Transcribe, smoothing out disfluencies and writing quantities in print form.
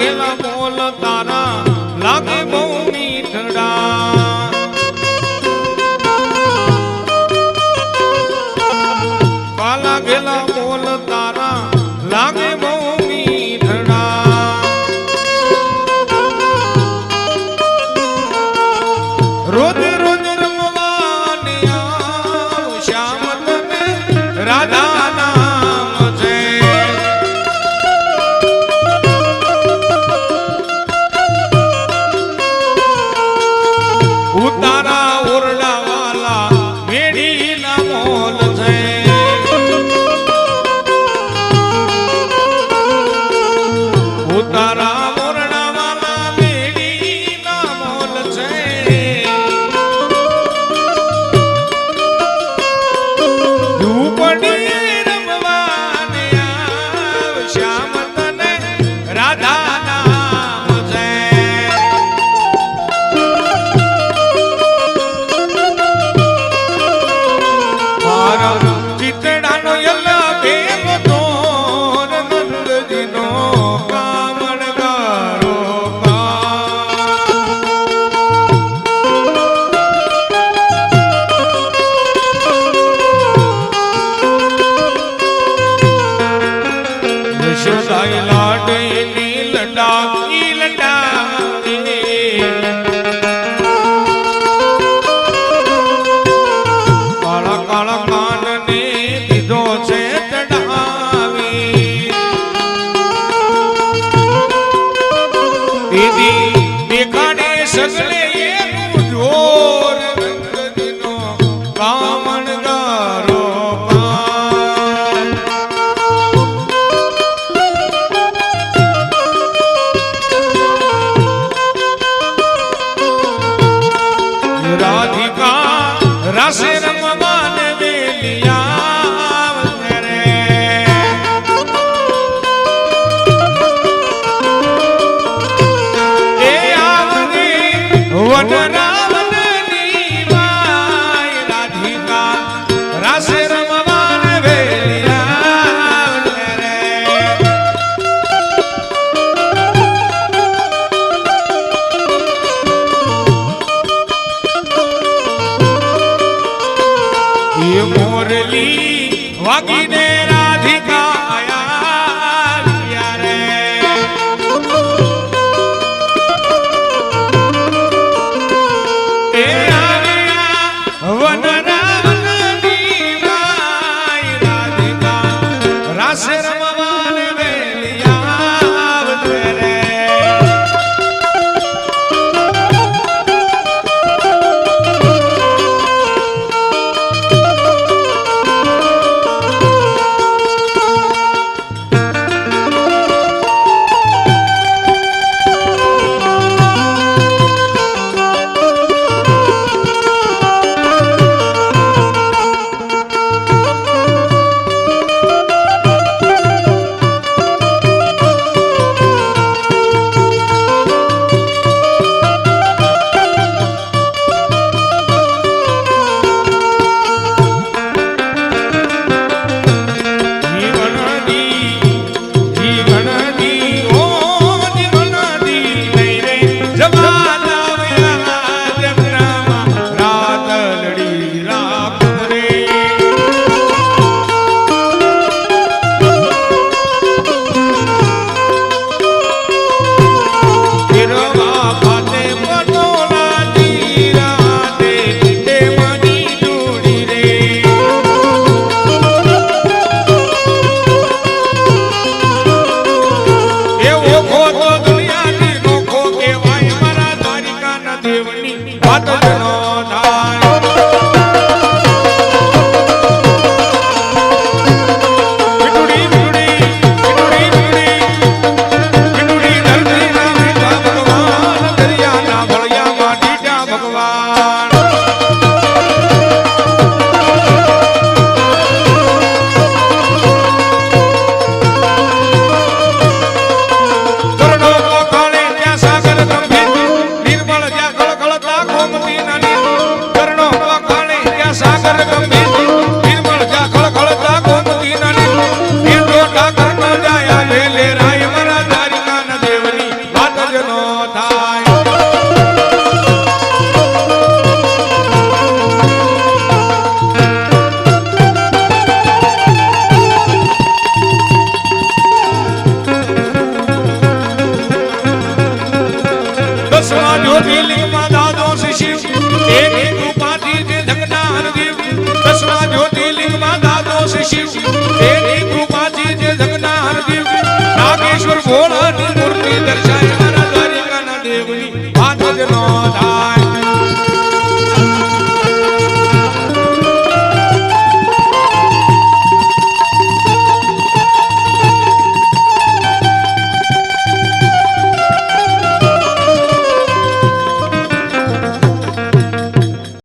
લાગેલા બોલ તારા લાગે બહુ મીઠડા લાગેલા બોલ તારા લાગે બહુ મીઠડા રોજ રોજ રમવાને આવ શ્યામ તને રાધા નામ છે ઉતારા ઓરડા વાલા મેળી ના મોલ છે તારા મોરડા વાલા મેળી ના મોલ છે ઝૂંપડી રમવાને આવ શ્યામ તને રાધા નામ છે મારા ચિતડાનો યલ્લા ભેગ તોર નંદજીનો લાડની લડાકી લડાવી કાળા કાળા કાનને દીધો છે ચડાવી દીદી દેખાડે સગલે એનું જોર નંદજીનો કામણગારો રાસે રમવાને વેલિયા રે એ આવની વનરાવની માય રાધિકા રાસે રમવાને વેલિયા રે મોરલી વાગીને રાધિકા આયા રે એ આવ્યા વનરાવની માય રાધિકા રાસે રમવાને વેલિયા રે ભાંગજ નો થાય